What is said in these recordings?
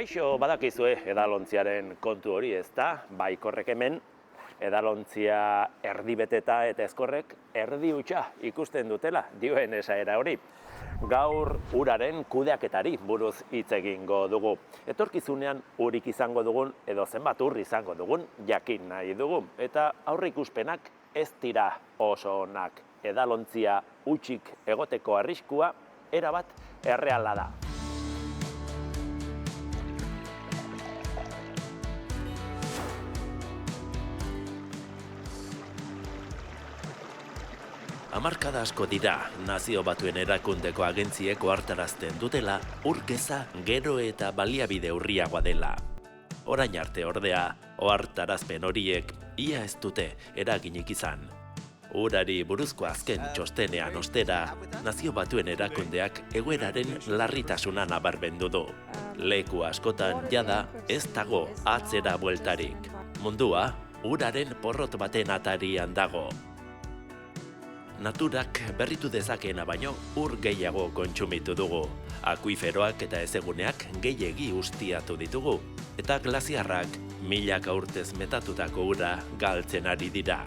Kaixo badakizue edalontziaren kontu hori, ezta? Baikorrek hemen edalontzia erdi beteta eta ezkorrek erdi hutsa ikusten dutela, dioen esaera hori. Gaur uraren kudeaketari buruz hitz egingo dugu. Etorkizunean urik izango dugun edo zenbat ur izango dugun jakin nahi dugu. Eta aurreikuspenak ez dira oso onak. Edalontzia hutsik egoteko arriskua erabat erreala da. Hamarkada asko dira, Nazio Batuen Erakundeko agentziek ohartarazten dutela urkeza gero eta baliabide urriagoa dela. Orain arte ordea, ohartarazpen horiek ia ez dute eraginik izan. Urari buruzko azken txostenean ostera, Nazio Batuen Erakundeak egoeraren larritasuna nabarmendu du. Leku askotan jada ez dago atzera bueltarik. Mundua uraren porrot baten atarian dago. Naturak berritu dezakeena baino ur gehiago kontsumitu dugu. Akuiferoak eta ezeguneak gehiegi ustiatu ditugu. Eta glaziarrak milaka urtez metatutako ura galtzen ari dira.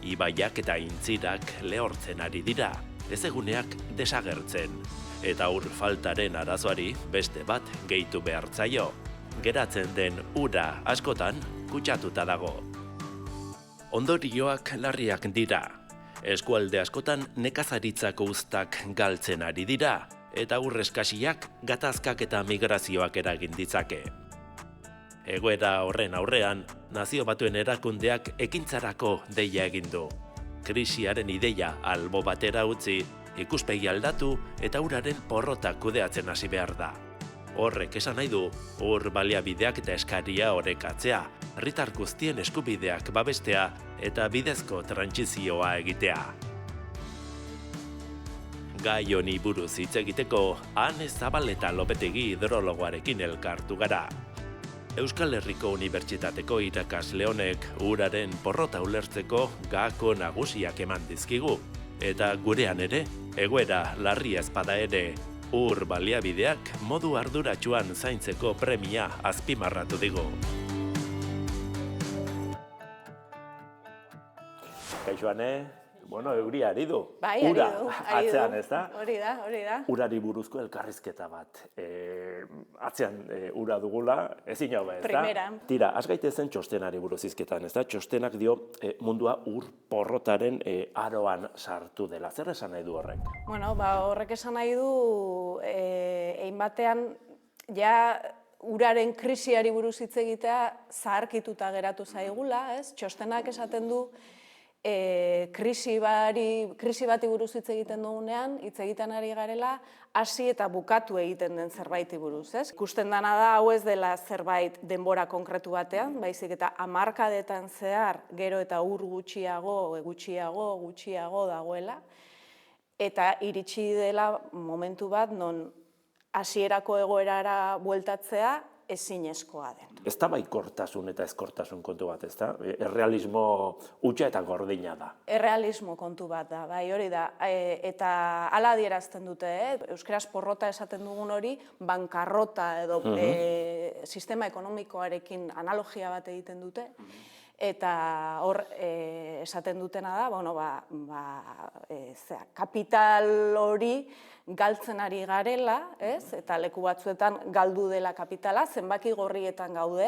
Ibaiak eta intzirak lehortzen ari dira. Ezeguneak desagertzen. Eta ur faltaren arazoari beste bat gehitu behar zaio. Geratzen den ura askotan kutsatuta dago. Ondorioak larriak dira. Eskualde askotan nekazaritzako uztak galtzen ari dira, eta ur eskasiak gatazkak eta migrazioak eragin ditzake. Egoera horren aurrean, Nazio Batuen Erakundeak ekintzarako deia egin du. Krisiaren ideia albo batera utzi, ikuspegi aldatu eta uraren porrotak kudeatzen hasi behar da. Horrek esan nahi du, ur baliabideak eta eskaria orekatzea, herritar guztien eskubideak babestea eta bidezko trantsizioa egitea. Gai honi buruz hitz egiteko, Ane Zabaleta Lopetegi hidrologoarekin elkartu gara. Euskal Herriko Unibertsitateko irakasle honek uraren porrota ulertzeko gako nagusiak eman dizkigu. Eta gurean ere, egoera larri ezpada ere, ur baliabideak modu arduratsuan zaintzeko premia azpimarratu digu. Kaixo, Ane, euria ari du. Bai, Ura ari du. atzean, ez da? Hori da. Urari buruzko elkarrizketa bat. Atzean ura dugula, ezin hau ez da? Primeran. Tira, has gaitezen txostenari buruz hizketan, ez da? Txostenak dio mundua ur porrotaren aroan sartu dela. Zer esan nahi du horrek? Horrek esan nahi du, egin batean, ja uraren krisiari buruz hitz egitea zaharkituta geratu zaigula, ez? Txostenak esaten du, krisi bati buruz hitz egiten dugunean, hitz egiten ari garela, hasi eta bukatu egiten den zerbaiti buruz, ez? Ikusten dana da, hau ez dela zerbait denbora konkretu batean, baizik eta hamarkadetan zehar, gero eta ur gutxiago dagoela, eta iritsi dela momentu bat, non hasierako egoerara bueltatzea ezinezkoa den. Ez da baikortasun eta ezkortasun kontu bat, ez da? Errealismo hutsa eta gordina da. Errealismo kontu bat da, bai hori da. Eta hala adierazten dute, euskaraz porrota esaten dugun hori, bankarrota edo sistema ekonomikoarekin analogia bat egiten dute. Eta hor esaten dutena da, kapital hori galtzen ari garela, eta leku batzuetan galdu dela kapitala, zenbaki gorrietan gaude,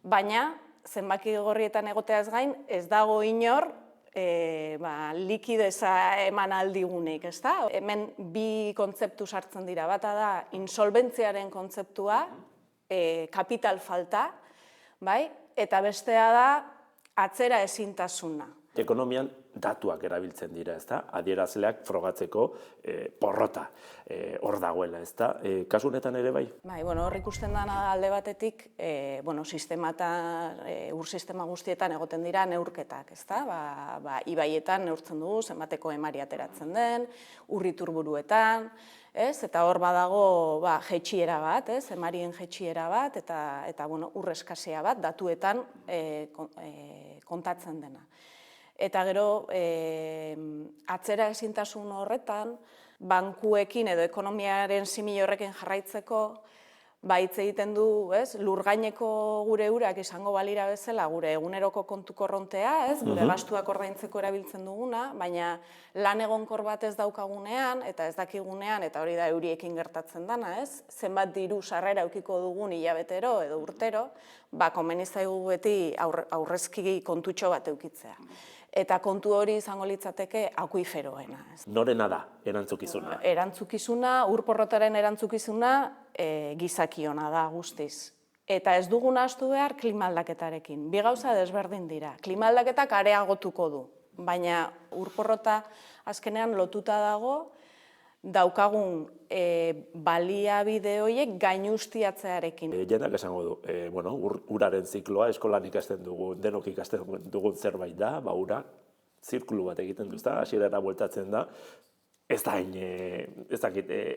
baina zenbaki gorrietan egoteaz gain ez dago inor likideza eman aldigunik, ez da? Hemen bi kontzeptu sartzen dira, bata da insolbentziaren kontzeptua, kapital falta, eta bestea da atzera ezintasuna. Ekonomian datuak erabiltzen dira, ez da? Adierazleak frogatzeko porrota hor dagoela, ez da? Kasu honetan ere bai? Bai, hor ikusten dena alde batetik, ur sistema guztietan egoten dira neurketak, ez da? Ibaietan neurtzen dugu, zenbateko emari ateratzen den, urriturburuetan, eta hor badago jaitsiera bat, emarien jaitsiera bat, eta ur eskasia bat, datuetan kontatzen dena. Eta gero, atzera ezintasun horretan, bankuekin edo ekonomiaren simil horrekin jarraitzeko, hitz egiten du, lurgaineko gure urak izango balira bezala gure eguneroko kontu korrontea, gure gastuak ordaintzeko erabiltzen duguna, baina lan egonkor bat ez daukagunean, eta ez dakigunean, eta hori da euriekin gertatzen dana, zenbat diru sarrera eukiko dugun hilabetero edo urtero, komeni zaigu beti aurrezki kontutxo bat eukitzea. Eta kontu hori izango litzateke akuiferoena. Norena da erantzukizuna? Erantzukizuna, ur-porrotaren erantzukizuna gizakiona da guztiz. Eta ez dugun ahaztu behar klima aldaketarekin. Bi gauza desberdin dira. Klima aldaketak areagotuko du, baina ur-porrota azkenean lotuta dago daukagun baliabide horiek gainustiatzearekin. Jendak esango du, uraren zikloa eskolan ikasten dugun, denok ikasten dugun zerbait da, ura zirkulu bat egiten du, hasierara bueltatzen da, ez da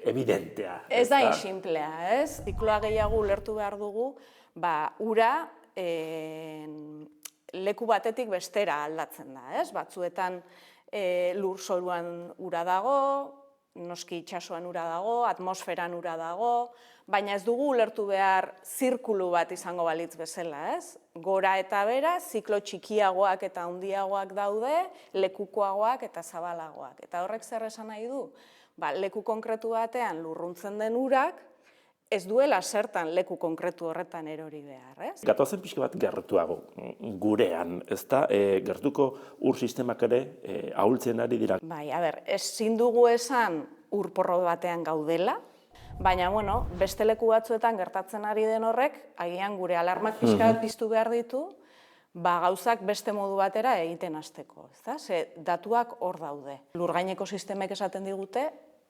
evidentea. Ez da simplea, ez? Zikloa gehiago ulertu behar dugu, ura leku batetik bestera aldatzen da, ez? Batzuetan lurzoruan ura dago, noski itsasoan ura dago, atmosferan ura dago, baina ez dugu ulertu behar zirkulu bat izango balitz bezala, ez? Gora eta bera, ziklo txikiagoak eta handiagoak daude, lekukoagoak eta zabalagoak. Eta horrek zer esan nahi du? Leku konkretu batean lurruntzen den urak, ez duela zertan leku konkretu horretan erori behar, ez? Gatozen pixka bat gertuago gurean, ez da, gertuko ur sistemak ere ahultzen ari dira. Ezin dugu esan ur-porro batean gaudela, baina, beste leku batzuetan gertatzen ari den horrek, agian gure alarmak pixka bat piztu behar ditu, gauzak beste modu batera egiten hasteko, ez da? Ze datuak hor daude. Lurgaineko sistemek esaten digute,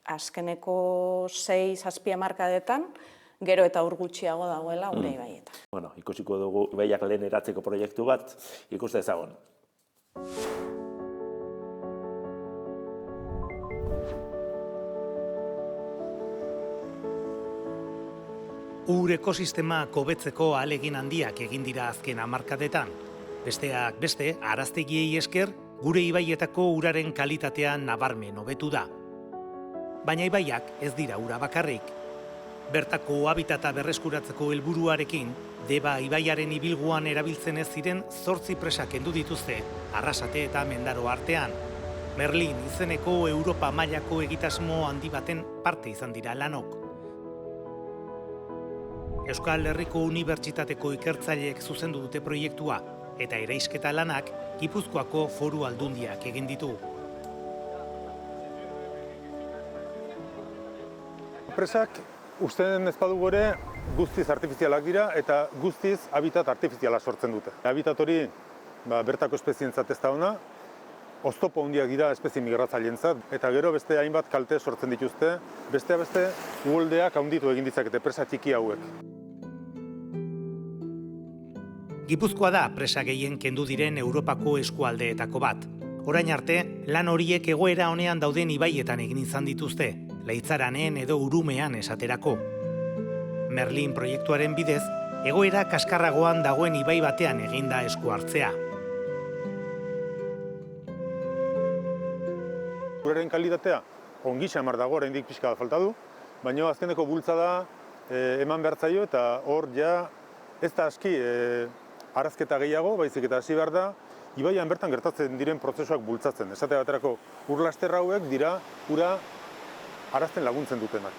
azkeneko 6-7 hamarkadetan, gero eta ur gutxiago dagoela gure ibaietan. Ikusiko dugu ibaiak lehen eratzeko proiektu bat, ikuste ezagun. Ur ekosistemak hobetzeko ahalegin handiak egin dira azken hamarkadetan. Besteak beste, araztegiei esker, gure ibaietako uraren kalitatea nabarmen hobetu da. Baina ibaiak ez dira ura bakarrik. Bertako habitata berreskuratzeko helburuarekin, Deba ibaiaren ibilguan erabiltzen ez ziren 8 presa kendu dituzte, Arrasate eta Mendaro artean. Merlin izeneko Europa mailako egitasmo handi baten parte izan dira lanok. Euskal Herriko Unibertsitateko ikertzaileek zuzendu dute proiektua, eta eraisketa lanak Gipuzkoako Foru Aldundiak egin ditu. Presak usten ez badugu ere guztiz artifizialak dira eta guztiz habitat artifiziala sortzen dute. Habitat hori bertako espezientzat ez da ona, oztopo handiak dira espezie migratzaileentzat eta gero beste hainbat kalte sortzen dituzte, beste uholdeak handitu egin ditzakete presa txiki hauek. Gipuzkoa da presa gehien kendu diren Europako eskualdeetako bat. Orain arte, lan horiek egoera honean dauden ibaietan egin izan dituzte, Leitzaranen edo Urumean esaterako. Merlin proiektuaren bidez, egoera kaskarragoan dagoen ibai batean eginda esku hartzea. Uraren kalitatea ongi xamar dago, oraindik pixka bat falta du, baina azkeneko bultzada eman behar zaio eta hor ja ez da aski arazketa gehiago, baizik eta hasi behar da, ibaian bertan gertatzen diren prozesuak bultzatzen. Esate baterako urlaster hauek dira ura arazten laguntzen dutenak.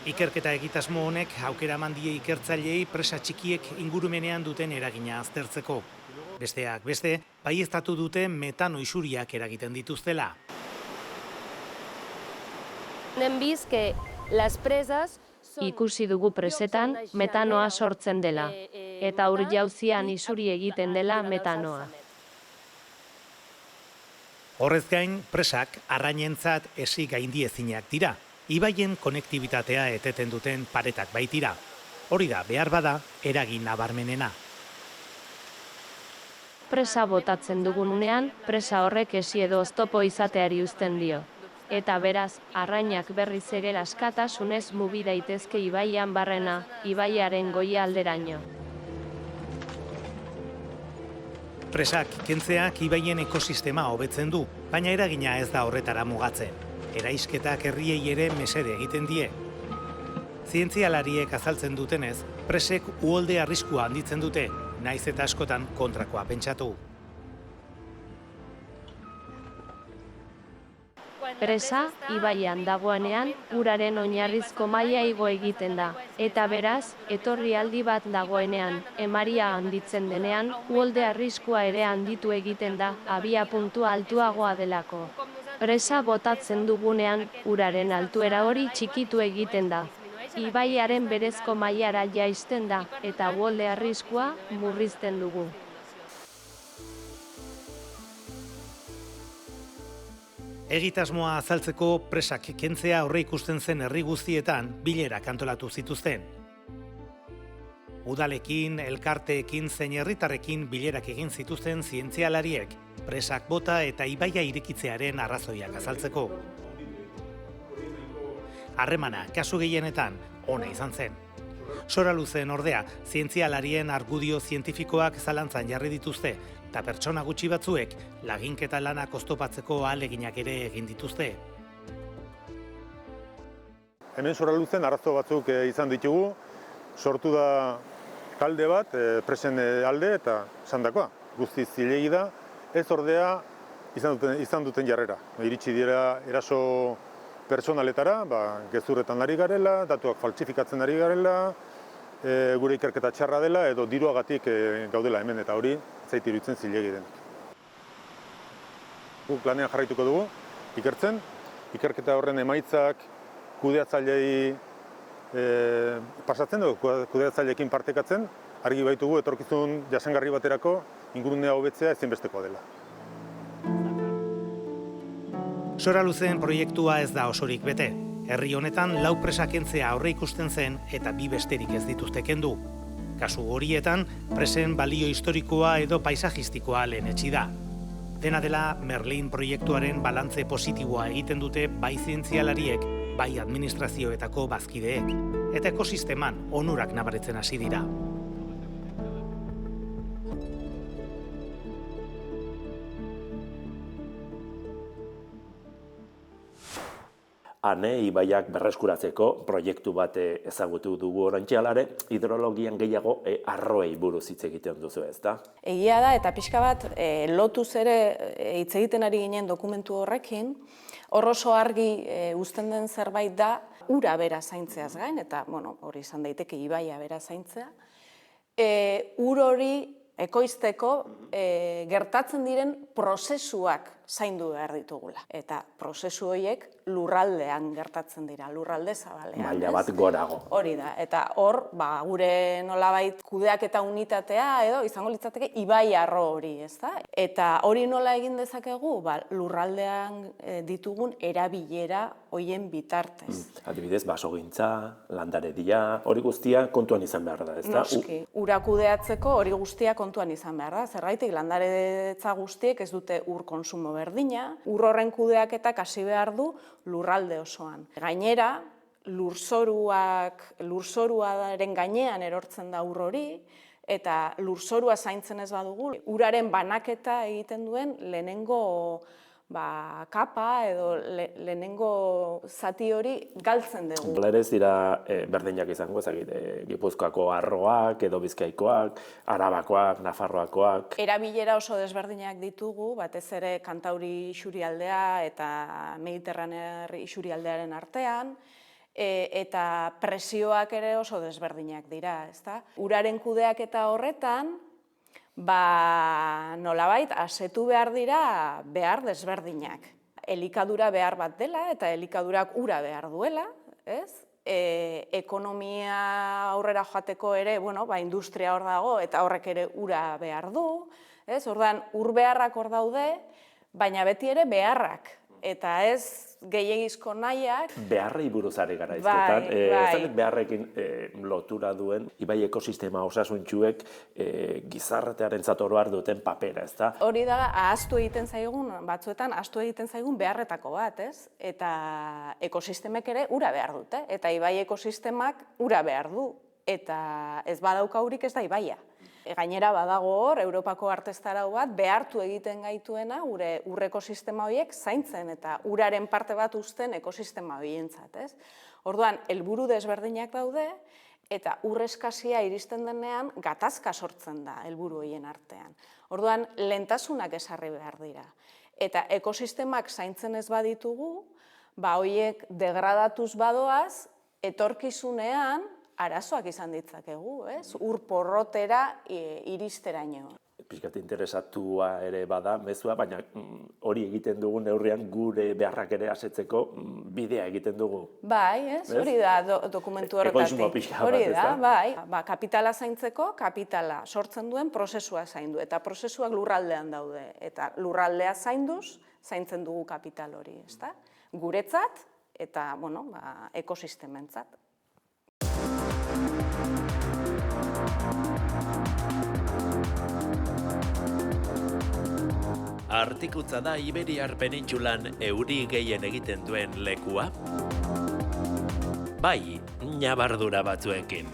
Ikerketa egitasmo honek aukera eman die ikertzaileei presa txikiek ingurumenean duten eragina aztertzeko. Besteak beste, baieztatu dute metano isuriak eragiten dituztela. Ikusi dugu presetan metanoa sortzen dela, eta ur jauzian isuri egiten dela metanoa. Horrez gain, presak arrainentzat esi gaindiezinak dira, ibaien konektibitatea eteten duten paretak baitira. Hori da, behar bada, eragin nabarmenena. Presa botatzen dugunean, presa horrek esi edo oztopo izateari uzten dio. Eta beraz, arrainak berriz ere askatasunez mugi daitezke ibaian barrena, ibaiaren goialderaino. Presak kentzeak ibaien ekosistema hobetzen du, baina eragina ez da horretara mugatzen. eraisketak herriei ere mesede egiten die. Zientzialariek azaltzen dutenez, presek uholde arriskua handitzen dute, naiz eta askotan kontrakoa pentsatu. Presa, ibaian dagoenean, uraren oinarrizko maila igo egiten da. Eta beraz, etorrialdi bat dagoenean, emaria handitzen denean, uholde arriskua ere handitu egiten da, abia puntua altuagoa delako. Presa botatzen dugunean, uraren altuera hori txikitu egiten da. Ibaiaren berezko mailara jaisten da, eta uholde arriskua murrizten dugu. Egitasmoa azaltzeko presak kentzea aurreikusten zen herri guztietan bilerak antolatu zituzten. Udalekin, elkarteekin zein herritarrekin bilerak egin zituzten zientzialariek, presak bota eta ibaia irekitzearen arrazoiak azaltzeko. Harremana, kasu gehienetan, ona izan zen. Soraluzen ordea, zientzialarien argudio zientifikoak zalantzan jarri dituzte, eta pertsona gutxi batzuek laginketa lanak oztopatzeko ahaleginak ere egin dituzte. Hemen Soraluzen arazo batzuk izan ditugu, sortu da talde bat, presen alde eta sandakoa. Guztiz zilegi da, ez ordea izan duten jarrera. Iritsi dira eraso personaletara, gezurretan ari garela, datuak faltsifikatzen ari garela, gure ikerketa txarra dela edo diruagatik gaudela hemen eta hori zait iruditzen zilegi den. Guk lanean jarraituko dugu, ikertzen, ikerketa horren emaitzak kudeatzailei pasatzen dugu, kudeatzaileekin partekatzen, argi baitugu etorkizun jasangarri baterako ingurunea hobetzea ezinbestekoa dela. Soraluzen proiektua ez da osorik bete. Herri honetan 4 presa kentzea aurreikusten zen eta 2 besterik ez dituzte kendu. Kasu horietan, presen balio historikoa edo paisajistikoa lehenetsi da. Dena dela, Merlin proiektuaren balantze positiboa egiten dute bai zientzialariek, bai administrazioetako bazkideek, eta ekosisteman onurak nabaritzen hasi dira. Ane ibaiak berreskuratzeko proiektu bat ezagutu dugu oraintxe alare, hidrologian gehiago arroei buruz hitz egiten duzu, ezta? Egia da, eta pixka bat lotuz ere hitz egiten ari ginen dokumentu horrekin, hor oso argi uzten den zerbait da ura bera zaintzeaz gain, eta hori izan daiteke ibaia bera zaintzea, ur hori ekoizteko gertatzen diren prozesuak zaindu behar ditugula. Eta prozesu horiek lurraldean gertatzen dira, lurralde zabalean. Maila bat gorago. Hori da, eta hor, gure nolabait kudeaketa unitatea edo izango litzateke ibai arro hori, ezta? Eta hori nola egin dezakegu, lurraldean ditugun erabilera hoien bitartez. Adibidez, basogintza, landaredia, hori guztia kontuan izan behar da, ezta? Noski, ura kudeatzeko hori guztia kontuan izan behar da. Zergaitik, landaretza guztiek ez dute ur konsumo berdina, ur horren kudeaketak hasi behar du lurralde osoan. Gainera, lurzoruaren gainean erortzen da ur hori, eta lurzorua zaintzen ez badugu, uraren banaketa egiten duen lehenengo kapa edo lehenengo zati hori galtzen dugu. Berez dira berdinak izango, Gipuzkoako arroak edo Bizkaikoak, Arabakoak, Nafarroakoak. Erabilera oso desberdinak ditugu, batez ere Kantauri isurialdea eta Mediterranear isurialdearen artean, eta presioak ere oso desberdinak dira, ezta? Uraren kudeaketa horretan, nolabait, asetu behar dira behar desberdinak. Elikadura behar bat dela eta elikadurak ura behar duela, ez? Ekonomia aurrera joateko ere, industria hor dago eta horrek ere ura behar du, ez? Orduan, ur beharrak hor daude, baina beti ere beharrak. Eta ez gehiegizko nahiak. Beharrei buruz ari gara izketan. Ez beharrekin lotura duen, ibai ekosistema osasuntxuek gizartearen oroar duten papera, ez da? Hori da, ahaztu egiten zaigun, batzuetan ahaztu egiten zaigun beharretako bat, ez? Eta ekosistemek ere ura behar dute, eta ibai ekosistemak ura behar du, eta ez badauka urik ez da ibaia. Gainera badago hor, Europako arteztarau bat, behartu egiten gaituena gure ur ekosistema horiek zaintzen eta uraren parte bat uzten ekosistema horientzat, ez? Orduan, helburu desberdinak daude, eta ur eskasia iristen denean gatazka sortzen da helburu horien artean. Orduan, lehentasunak ezarri behar dira. Eta ekosistemak zaintzen ez baditugu, horiek degradatuz badoaz, etorkizunean arazoak izan ditzakegu, ez? Ur porrotera iristeraino. Pixkat interesatua ere bada mezua, baina hori egiten dugu neurrian gure beharrak ere asetzeko bidea egiten dugu. Bai, ez? Hori da dokumentu horretatik. Egoismo pixka bat, Hori ez da, da? bai. Kapitala zaintzeko, kapitala sortzen duen prozesua zaindu, eta prozesuak lurraldean daude. Eta lurraldea zainduz, zaintzen dugu kapital hori, ez da? Guretzat eta, ekosistementzat. Artikutza da Iberiar penintsulan euri gehien egiten duen lekua? Bai, ñabardura batzuekin.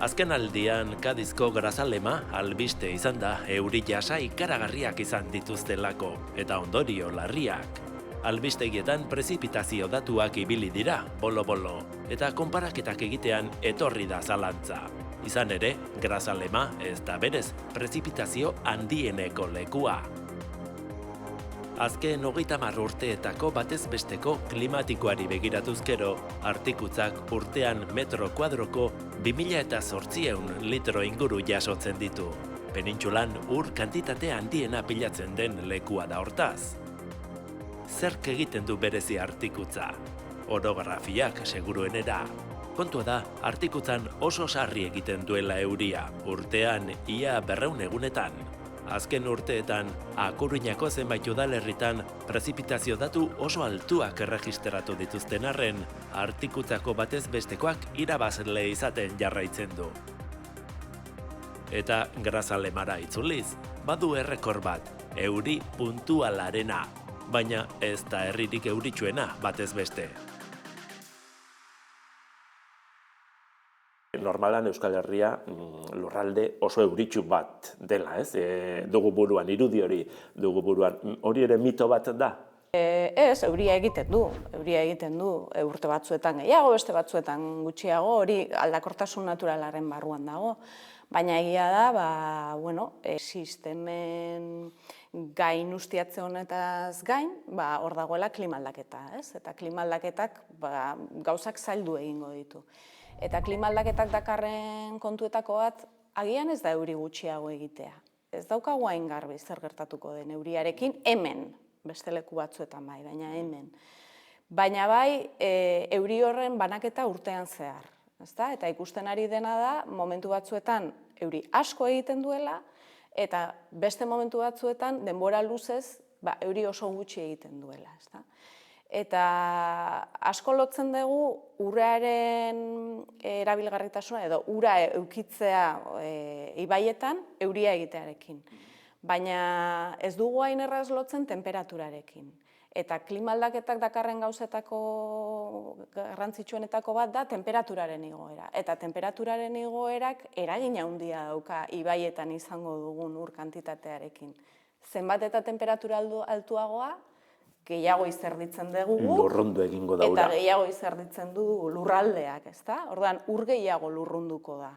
Azken aldian Kadizko Grazalema albiste izan da euri jasa ikaragarriak izan dituztelako eta ondorio larriak. Albistegietan prezipitazio datuak ibili dira, bolo-bolo, eta konparaketak egitean etorri da zalantza. Izan ere, Grazalema ez da berez prezipitazio handieneko lekua. Azken 30 urteetako batez besteko klimatikoari begiratuzkero, Artikutzak urtean metro kuadroko 2008 litro inguru jasotzen ditu. Penintsulan ur kantitate handiena pilatzen den lekua da hortaz. Zerk egiten du berezi Artikutza? Orografiak seguruenera. Kontua da, Artikutzan oso sarri egiten duela euria, urtean ia 200 egunetan. Azken urteetan, Akuruñako zenbait udalerritan prezipitazio datu oso altuak erregistratu dituzten arren, Artikutzako batez bestekoak irabazle izaten jarraitzen du. Eta Grazalemara itzuliz, badu errekor bat, euri puntualarena, baina ez da herririk euritsuena batez beste. Normalan Euskal Herria lurralde oso euritsu bat dela, ez? Dugu buruan, irudi hori dugu buruan. Hori ere mito bat da? Ez, euria egiten du. Urte batzuetan gehiago, beste batzuetan gutxiago, hori aldakortasun naturalaren barruan dago. Baina egia da, sistemen gain ustiatze honetaz gain, hor dagoela klima aldaketa, ez? Eta klima aldaketak gauzak zaildu egingo ditu. Eta klima aldaketak dakarren kontuetako bat, agian ez da euri gutxiago egitea. Ez daukagu hain garbi zer gertatuko den euriarekin hemen, beste leku batzuetan bai, baina hemen. Baina bai, euri horren banaketa urtean zehar. Eta ikusten ari dena da, momentu batzuetan euri asko egiten duela, eta beste momentu batzuetan denbora luzez euri oso gutxi egiten duela. Eta asko lotzen dugu uraren erabilgarritasuna edo ura eukitzea ibaietan euria egitearekin. Baina ez dugu hain erraz lotzen temperaturarekin. Eta klima aldaketak dakarren gauzetako garrantzitsuenetako bat da temperaturaren igoera. Eta temperaturaren igoerak eragina handia dauka ibaietan izango dugun ur kantitatearekin. Zenbat eta temperatura altuagoa, gehiago izerditzen dugu lurrundu egingo da ura. Eta gehiago izerditzen du lurraldeak, ezta? Orduan, ur gehiago lurrunduko da.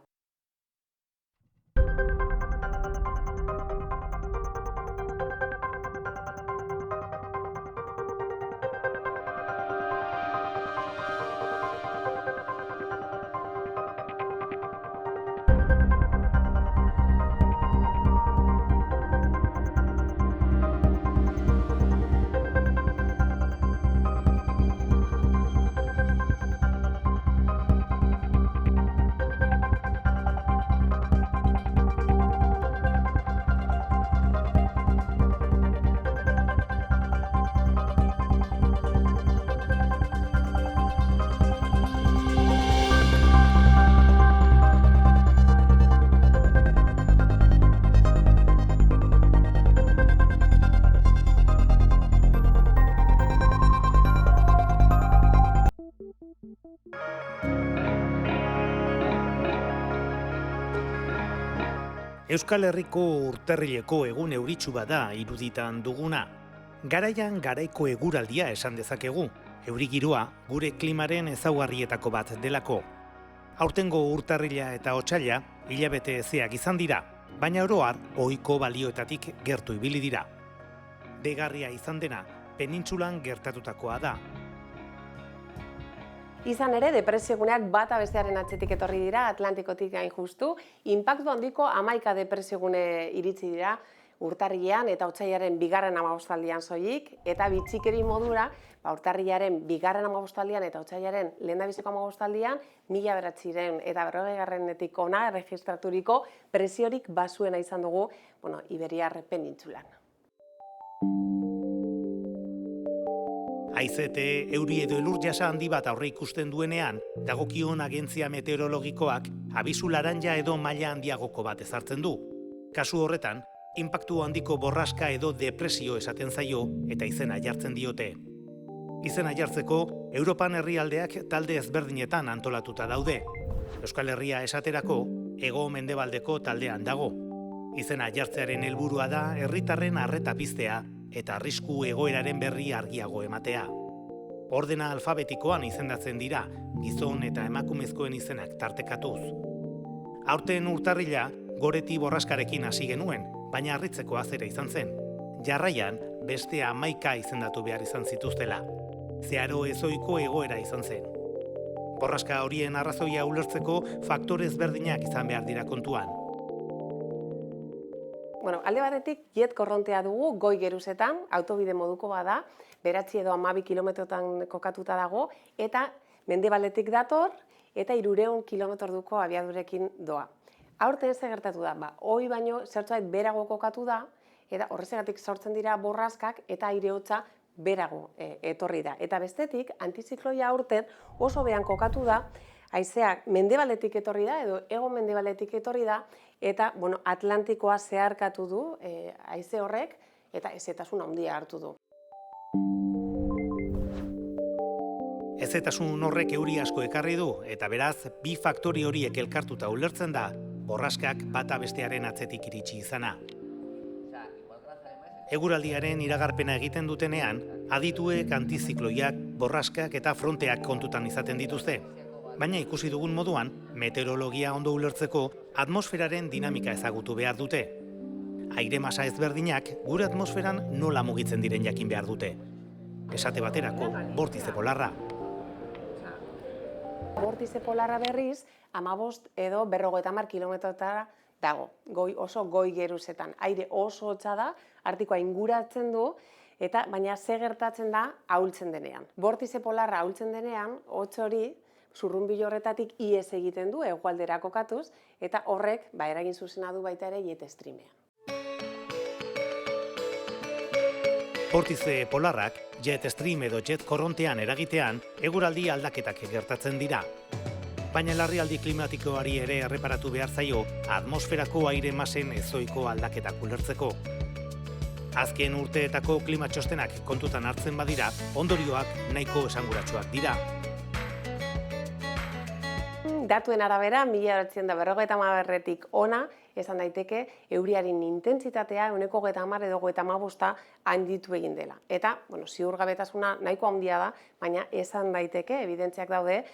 Euskal Herriko urtarrileko egun euritsu bada iruditan duguna. Garaian garaiko eguraldia esan dezakegu. Euri giroa gure klimaren ezaugarrietako bat delako. Aurtengo urtarrila eta otsaila hilabete ezeak izan dira, baina oro har ohiko balioetatik gertu ibili dira. Degarria izan dena penintsulan gertatutakoa da. Izan ere, depresioguneak bata bestearen atzetik etorri dira, Atlantikotik gain justu, inpaktu handiko 11 depresiogune iritsi dira urtarrilean eta otsailaren 2. hamabostaldian soilik, eta bitxikeri modura, urtarrilaren 2. hamabostaldian eta otsailaren lehendabiziko hamabostaldian 1900 eta 40etik hona erregistraturiko presiorik basuena izan dugu, Iberiar penintsulan. Haizete, euri edo elur jasa handi bat aurre ikusten duenean, dagokion agentzia meteorologikoak abisu laranja edo maila handiagoko bat ezartzen du. Kasu horretan, inpaktu handiko borraska edo depresio esaten zaio eta izena jartzen diote. Izena jartzeko, Europan herrialdeak talde ezberdinetan antolatuta daude. Euskal Herria esaterako, hego-mendebaldeko taldean dago. Izena jartzearen helburua da herritarren arreta piztea eta arrisku egoeraren berri argiago ematea. Ordena alfabetikoan izendatzen dira, gizon eta emakumezkoen izenak tartekatuz. Aurten urtarrila, goreti borraskarekin hasi genuen, baina harritzeko azera izan zen. Jarraian, beste 11 izendatu behar izan zituztela. Zeharo ezoiko egoera izan zen. Borraska horien arrazoia ulertzeko faktore ezberdinak izan behar dira kontuan. Alde batetik, jet korrontea dugu Goi Geruzetan, autobide moduko bada, 9 edo 12 kilometrotan kokatuta dago, eta mendebaletik dator, eta 300 kilometroduko abiadurekin doa. Aurten ez gertatu da, hori baino zertzait berago kokatu da, eta horrezegatik sortzen dira borraskak eta aire hotza berago etorri da. Eta bestetik, antizikloia aurten oso behan kokatu da, haizeak mendebaletik etorri da, edo hego-mendebaletik etorri da, eta Atlantikoa zeharkatu du haize horrek, eta hezetasun handia hartu du. Hezetasun horrek euri asko ekarri du, eta beraz, bi faktori horiek elkartuta ulertzen da, borraskak bata bestearen atzetik iritsi izana. Eguraldiaren iragarpena egiten dutenean, adituek antizikloiak, borraskak eta fronteak kontutan izaten dituzte. Baina ikusi dugun moduan, meteorologia ondo ulertzeko atmosferaren dinamika ezagutu behar dute. Aire masa ezberdinak gure atmosferan nola mugitzen diren jakin behar dute. Esate baterako, bortize polarra. Bortize polarra berriz, 15 edo 50 kilometrotara dago. Oso Goi Geruzetan. Aire oso hotza da, Artikoa inguratzen du, baina ze gertatzen da ahultzen denean. Bortize polarra ahultzen denean, hotz hori, zurrunbilo horretatik ihes egiten du, hegoaldera kokatuz, eta horrek eragin zuzena du baita ere jet streamean. Bortize polarrak, jet stream edo jet korrontean eragitean, eguraldi aldaketak gertatzen dira. Baina larrialdi klimatikoari ere erreparatu behar zaio, atmosferako aire masen ezoiko aldaketak ulertzeko. Azken urteetako klimatxostenak kontutan hartzen badira, ondorioak nahiko esanguratsuak dira. Datuen arabera, 1950etik ona, esan daiteke, euriaren intentsitatea 130 edo 150 handitu egin dela. Eta, ziurgabetasuna nahiko handia da, baina esan daiteke, evidentziak daude,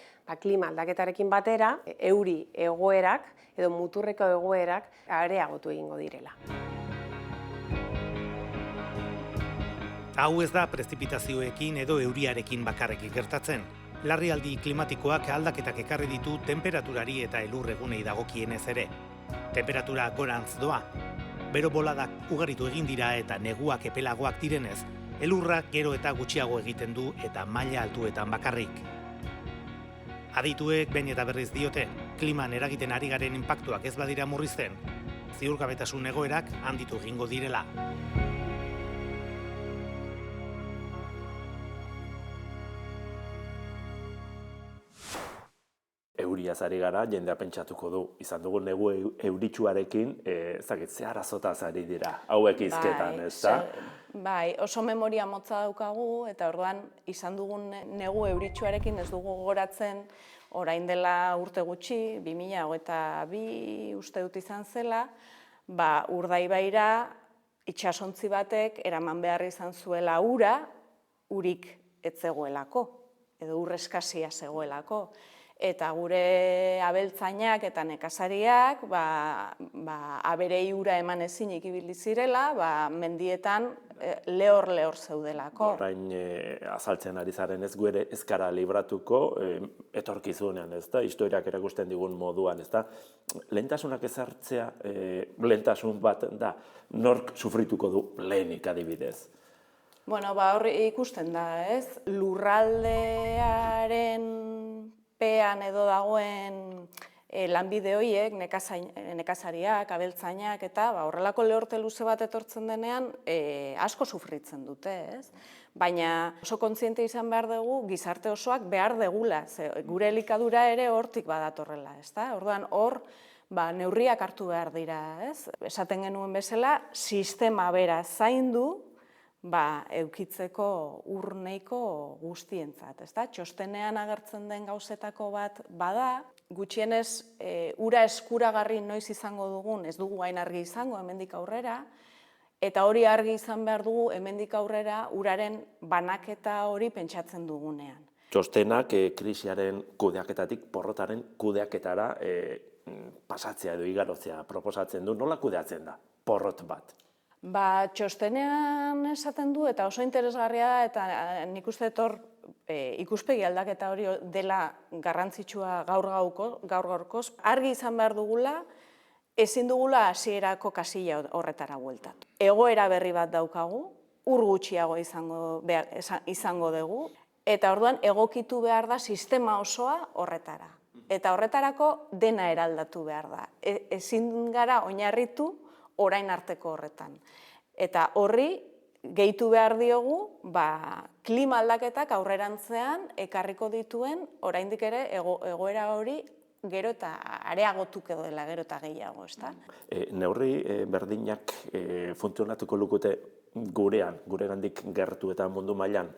klima aldaketarekin batera, euri egoerak edo muturreko egoerak areagotu egingo direla. Hau ez da prezipitazioekin edo euriarekin bakarrik gertatzen. Larrialdi klimatikoak aldaketak ekarri ditu temperaturari eta elurregunei dagokienez ere. Temperatura gorantz doa. Bero boladak ugaritu egin dira eta neguak epelagoak direnez, elurrak gero eta gutxiago egiten du eta maila altuetan bakarrik. Adituek behin eta berriz diote, kliman eragiten ari garen inpaktuak ez badira murrizten, ziurgabetasun egoerak handitu egingo direla. Euriaz ari gara, jendea pentsatuko du, izan dugu negu euritsuarekin, ze arazotaz ari dira, hauek izketan, ez da? Bai, oso memoria motza daukagu, eta orduan izan dugun negu euritsuarekin ez dugu gogoratzen, orain dela urte gutxi, 2022 uste dut izan zela, Urdaibaira itsasontzi batek eraman behar izan zuela ura, urik ez zegoelako, edo ur eskasia zegoelako. Eta gure abeltzainak eta nekazariak aberei ura eman ezinik ibili zirela, mendietan lehor zeudelako. Orain azaltzen ari zaren ez gu ere ez gara libratuko etorkizunean, ez da, historiak erakusten digun moduan, ez da. Lehentasunak ezartzea, lehentasun bat da, nork sufrituko du lehenik adibidez? Bueno, hor ikusten da, ez? Lurraldearen pean edo dagoen lanbide horiek, nekazariak, abeltzainak, eta horrelako lehorte luze bat etortzen denean asko sufritzen dute, ez? Baina oso kontziente izan behar dugu, gizarte osoak behar degula, gure elikadura ere hortik badatorrela, ez da? Orduan hor, neurriak hartu behar dira, ez? Esaten genuen bezala, sistema bera zaindu, eukitzeko ur nahiko guztientzat, ez da? Txostenean agertzen den gauzetako bat bada, gutxienez ura eskuragarri noiz izango dugun, ez dugu hain argi izango hemendik aurrera, eta hori argi izan behar dugu hemendik aurrera uraren banaketa hori pentsatzen dugunean. Txostenak krisiaren kudeaketatik porrotaren kudeaketara pasatzea edo igarotzea proposatzen du, nola kudeatzen da porrot bat? Txostenean esaten du, eta oso interesgarria da, eta nik uste hor ikuspegi aldaketa hori dela garrantzitsua gaur gaurkoz, argi izan behar dugula, ezin dugula hasierako kasilla horretara bueltatu. Egoera berri bat daukagu, ur gutxiago izango dugu, eta orduan egokitu behar da sistema osoa horretara. Eta horretarako dena eraldatu behar da. Ezin gara oinarritu orain arteko horretan. Eta horri gehitu behar diogu, klima aldaketak aurrerantzean ekarriko dituen oraindik ere egoera hori gero eta areagotuko dela, gero eta gehiago, ezta? Neurri berdinak funtzionatuko lukute guregandik gertu eta mundu mailan?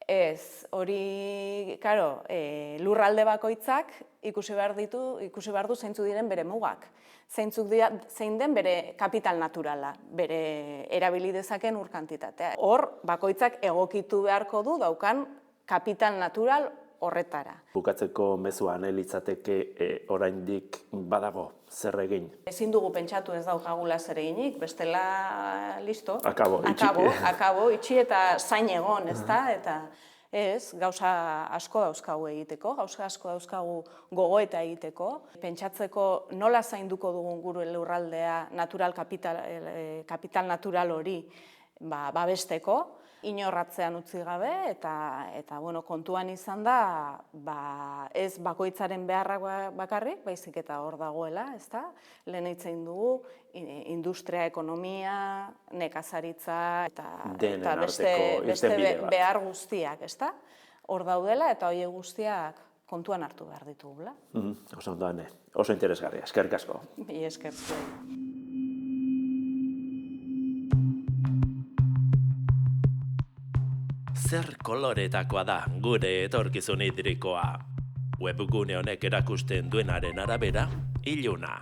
Ez, hori, karo, lurralde bakoitzak ikusi behar du zeintzuk diren bere mugak. Zein den bere kapital naturala, bere erabili dezaken ur kantitatea. Hor, bakoitzak egokitu beharko du daukan kapital natural horretara. Bukatzeko mezuan litzateke oraindik badago zer egin? Ezin dugu pentsatu ez daukagula zer eginik, bestela listo. Akabo, itxi eta zain egon, ezta? Eta ez, gauza asko dauzkagu egiteko, gauza asko dauzkagu gogoeta egiteko, pentsatzeko nola zainduko dugun gure lurraldea kapital natural hori babesteko, inorratzean utzi gabe, eta kontuan izan da, ez bakoitzaren beharrak bakarrik, baizik eta hor dagoela, ezta? Lehen hitzein dugu, industria, ekonomia, nekazaritza, eta beste behar guztiak, ezta? Hor daudela, eta horiek guztiak kontuan hartu behar ditugula. Oso ondo, oso interesgarria, eskerrik asko. Esker zuei. Zer koloretakoa da gure etorkizun hidrikoa? Webgune honek erakusten duenaren arabera, iluna.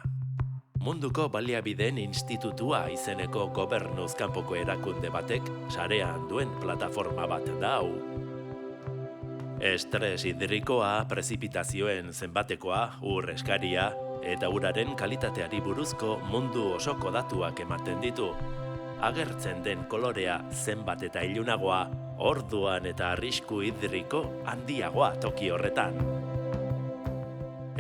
Munduko Baliabideen Institutua izeneko gobernuz kanpoko erakunde batek sarean duen plataforma bat da hau. Estres hidrikoa, prezipitazioen zenbatekoa, ur eskaria eta uraren kalitateari buruzko mundu osoko datuak ematen ditu. Agertzen den kolorea zenbat eta ilunagoa, orduan eta arrisku hidriko handiagoa toki horretan.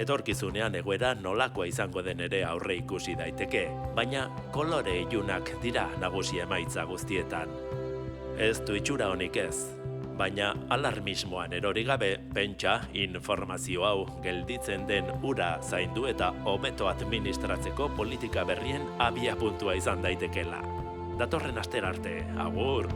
Etorkizunean egoera nolakoa izango den ere aurre ikusi daiteke, baina kolore ilunak dira nagusi emaitza guztietan. Ez du itxura honik ez, baina alarmismoan erori gabe, pentsa informazio hau gelditzen den ura zaindu eta hobeto administratzeko politika berrien abiapuntua izan daitekela. Datorren astera arte, agur!